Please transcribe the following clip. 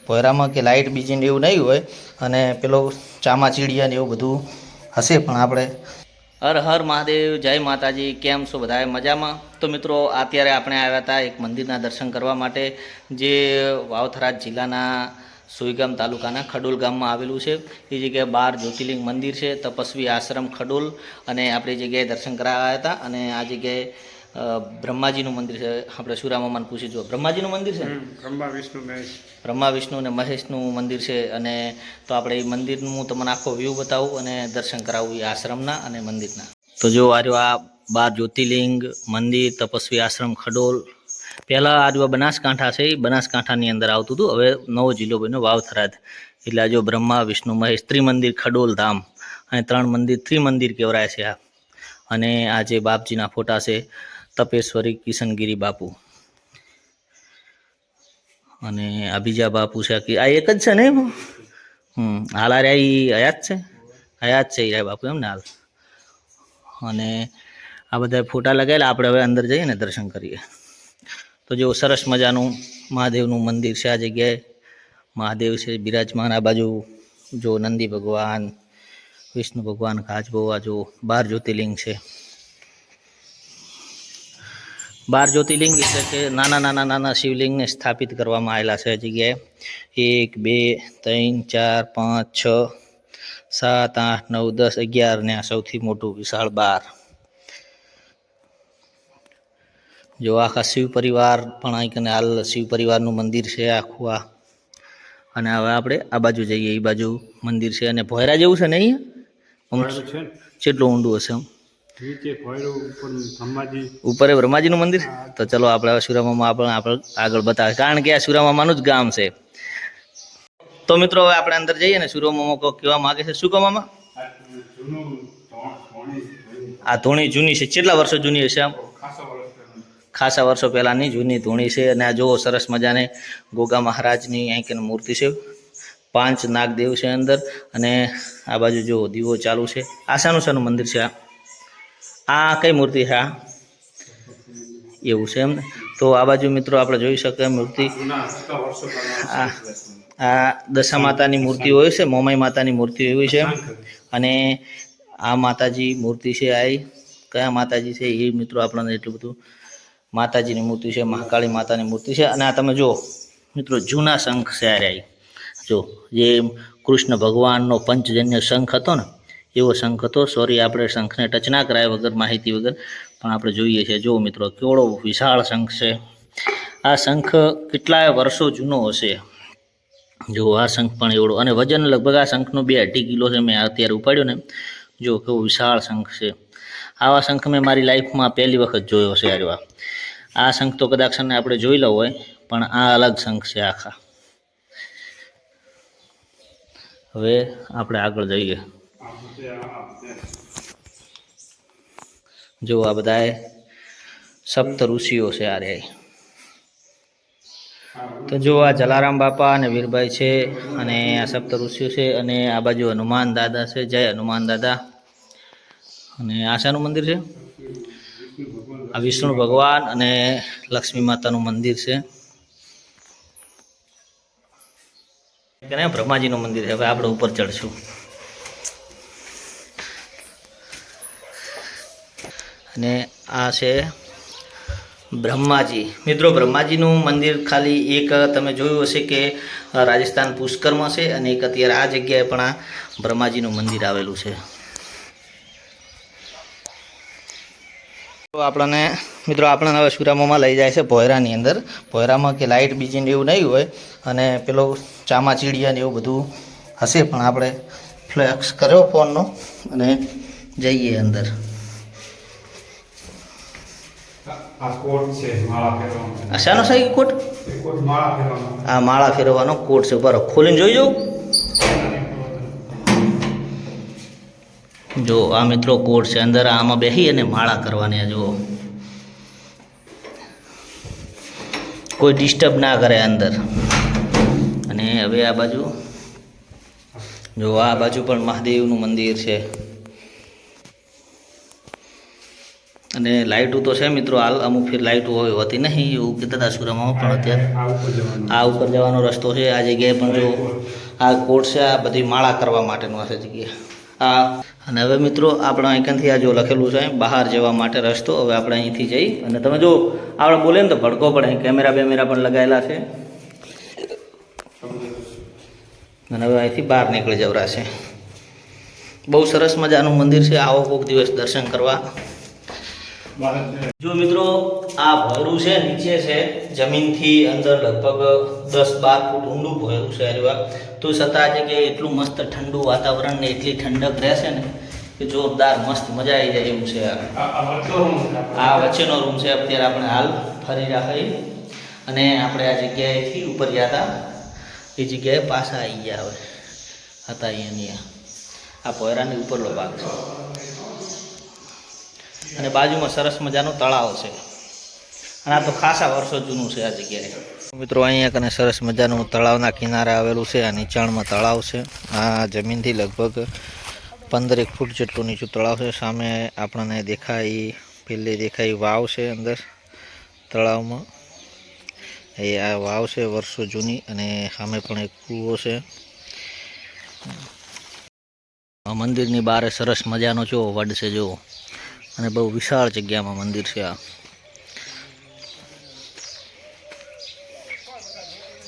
ભોયરામાં કે લાઇટ બીજી ને એવું નહીં હોય અને પેલો ચામાચીડિયા ને એવું બધું હશે, પણ આપણે હર હર મહાદેવ, જય માતાજી. કેમ છો બધા? મજામાં? તો મિત્રો અત્યારે આપણે આવ્યા હતા એક મંદિરના દર્શન કરવા માટે, જે વાવથરા જિલ્લાના સુઈગામ તાલુકાના ખડોલ ગામમાં આવેલું છે. એ જગ્યાએ 12 જ્યોતિર્લિંગ મંદિર છે, તપસ્વી આશ્રમ ખડોલ, અને આપણે જગ્યાએ દર્શન કરાવ્યા હતા. અને આ જગ્યાએ બ્રહ્માજીનું મંદિર છે. આપણે સુરામામાને પૂછી જો, બ્રહ્માજીનું મંદિર છે? બ્રહ્મા વિષ્ણુ અને મહેશનું મંદિર છે. અને તો આપણે એ મંદિરનું હું તમને આખો વ્યૂ બતાવું અને દર્શન કરાવું એ આશ્રમના અને મંદિરના. તો જો આ 12 જ્યોતિર્લિંગ મંદિર તપસ્વી આશ્રમ ખડોલ. પહેલાં આ બનાસકાંઠા છે, એ બનાસકાંઠાની અંદર આવતું હતું. હવે નવો જિલ્લો બન્યો વાવથરાદ. એટલે આ જો બ્રહ્મા વિષ્ણુ મહેશ ત્રિમંદિર ખડોલ ધામ, અને 3 મંદિર ત્રિમંદિર કહેવાય છે આ. અને આ જે બાપજીના ફોટા છે, તપેશ્વરી કિશનગીરી બાપુ, અને આ બીજા બાપુ છે. આ એક જ છે ને? હાલ આ રહ્યા એ હયાત છે, હયાત છે એ બાપુ, એમ ને હાલ. અને આ બધા ફોટા લગાવેલા. આપણે હવે અંદર જઈએ ને દર્શન કરીએ. તો જો સરસ મજાનું મહાદેવનું મંદિર છે. આ જગ્યાએ મહાદેવ છે બિરાજમાન. આ બાજુ જો નંદી ભગવાન, વિષ્ણુ ભગવાન, કાચબો. આ જો 12 જ્યોતિર્લિંગ છે. 12 જ્યોતિર્લિંગ એટલે કે નાના શિવલિંગને સ્થાપિત કરવામાં આવેલા છે. આ જગ્યાએ 1 2 3 4 5 6 7 8 9 10 11 ને આ સૌથી મોટું વિશાળ 12. જો આખા શિવ પરિવાર પણ અહીં હાલ શિવ પરિવારનું મંદિર છે આખું આ. અને હવે આપણે આ બાજુ જઈએ. એ બાજુ મંદિર છે, અને ભોયરા જેવું છે ને અહીંયા? કેટલું ઊંડું હશે? ઉપર બ્રહ્માજીનું મંદિર. તો ચલો આપણે હવે સુરામામાં આપણે આગળ બતાવે, કારણ કે આ સુરામામાનું જ ગામ છે. તો મિત્રો હવે આપણે અંદર જઈએ ને. સુરામામા કહેવા માગે છે, શું કહો મામા? આ ધૂણી જૂની છે. કેટલા વર્ષો જૂની હશે? આમ ખાસા વર્ષો પહેલાંની જૂની ધૂણી છે. અને આ જુઓ સરસ મજાને ગોગા મહારાજની અહીં મૂર્તિ છે. 5 નાગદેવ છે અંદર. અને આ બાજુ જો દીવો ચાલુ છે. આ શાનું મંદિર છે? આ કઈ મૂર્તિ છે? આ એવું છે એમ ને? તો આ બાજુ મિત્રો આપણે જોઈ શકીએ મૂર્તિ. આ દશા માતાની મૂર્તિ હોય છે, મોમાઈ માતાની મૂર્તિ એવી છે. અને આ માતાજી મૂર્તિ છે. આ કયા માતાજી છે એ મિત્રો આપણને એટલું બધું. માતાજીની મૂર્તિ છે, મહાકાળી માતાની મૂર્તિ છે. અને આ તમે જો મિત્રો જૂના શંખ છે. આ જો જે કૃષ્ણ ભગવાનનો પંચજન્ય શંખ હતો ને, એવો શંખ હતો. સોરી, આપણે શંખને ટચ ના કરાય વગર, માહિતી વગર, પણ આપણે જોઈએ છીએ. જો મિત્રો કેવડો વિશાળ શંખ છે. આ શંખ કેટલાય વર્ષો જૂનો હશે. જો આ શંખ પણ એવડો, અને વજન લગભગ આ શંખનો 2-2.5 કિલો છે. મેં અત્યારે ઉપાડ્યો ને. જો કેવો વિશાળ શંખ છે. આવા શંખ મેં મારી લાઈફમાં પહેલી વખત જોયો છે. આ શંખ તો કદાચ આપણે જોઈ લો હોય, પણ આ અલગ શંખ છે આખા. હવે આપણે આગળ જઈએ. જો આ બધા સપ્ત ઋષિઓ છે. આ રે તો જો આ જલારામ બાપા અને વીરભાઈ છે, અને આ સપ્ત ઋષિઓ છે. અને આ બાજુ હનુમાન દાદા છે. જય હનુમાન દાદા. અને આ શાનું મંદિર છે? આ વિષ્ણુ ભગવાન અને લક્ષ્મી માતાનું મંદિર છે. બ્રહ્માજીનું મંદિર છે. હવે આપણે ઉપર ચડશું. અને આ છે બ્રહ્માજી. મિત્રો બ્રહ્માજીનું મંદિર ખાલી એક તમે જોયું હશે કે રાજસ્થાન પુષ્કરમાં છે, અને એક અત્યારે આ જગ્યાએ પણ આ બ્રહ્માજીનું મંદિર આવેલું છે. તો આપણને મિત્રો હવે સુરામામાં લઈ જાય છે ભોયરાની અંદર. ભોયરામાં કે લાઇટ બીજી ને એવું નહીં હોય, અને પેલો ચામાચીડિયા ને એવું બધું હશે, પણ આપણે ફ્લેક્સ કર્યો ફોનનો અને જઈએ અંદર. આ શાનો છે કોટ? આ માળા ફેરવવાનો કોટ છે. બરાબર, ખોલીને જોઈ જાઉં. જો આ મિત્રો કોટ છે. અંદર આમાં બેસી અને માળા કરવાની. જુઓ, કોઈ ડિસ્ટર્બ ના કરે અંદર. અને હવે આ બાજુ જો, આ બાજુ પણ મહાદેવનું મંદિર છે. અને લાઇટો તો છે મિત્રો, હાલ અમુક ફેર લાઇટો હોય હોતી નહીં એવું કહેતા હતા સુરામાં, પણ અત્યારે આ ઉપર જવાનો રસ્તો છે. આ જગ્યાએ પણ જો આ કોટ છે, આ બધી માળા કરવા માટેનું હશે જગ્યા. અને હવે મિત્રો આપણે અહીંથી આ જો લખેલું છે બહાર જવા માટે રસ્તો. હવે આપણે અહીંથી જઈ અને તમે જો આપણે બોલે ને તો ભડકો પડે, અહીં કેમેરા બેમેરા પણ લગાવેલા છે. અને હવે અહીંથી બહાર નીકળી જવરાશે. બહુ સરસ મજાનું મંદિર છે, આવો કોઈક દિવસ દર્શન કરવા. જો મિત્રો આ ભોયરું છે નીચે છે, જમીનથી અંદર લગભગ 10-12 ફૂટ ઊંડું ભોયરું છે. તો છતાં છે કે એટલું મસ્ત ઠંડુ વાતાવરણ ને એટલી ઠંડક રહેશે ને કે જોરદાર મસ્ત મજા આવી જાય એવું છે. આ વચ્ચેનો રૂમ છે. અત્યારે આપણે હાલ ફરી રાખી અને આપણે આ જગ્યાએથી ઉપર ગયા હતા એ જગ્યાએ પાછા આવી ગયા. હવે હતા અહીંયા આ ભોયરાની ઉપરનો ભાગ છે અને બાજુમાં સરસ મજાનું તળાવ છે. અને આ તો ખાસા વર્ષો જૂનું છે આ જગ્યાએ. મિત્રો અહીંયા કને સરસ મજાનું તળાવના કિનારે આવેલું છે. આ નીચાણમાં તળાવ છે. આ જમીનથી લગભગ 15 ફૂટ જેટલું નીચું તળાવ છે. સામે આપણને પેલી દેખાય વાવ છે અંદર તળાવમાં. એ આ વાવ છે વર્ષો જૂની, અને સામે પણ એક કૂવો છે. મંદિરની બહાર સરસ મજાનો જો વડ છે જો, અને બહુ વિશાળ જગ્યામાં મંદિર છે આ.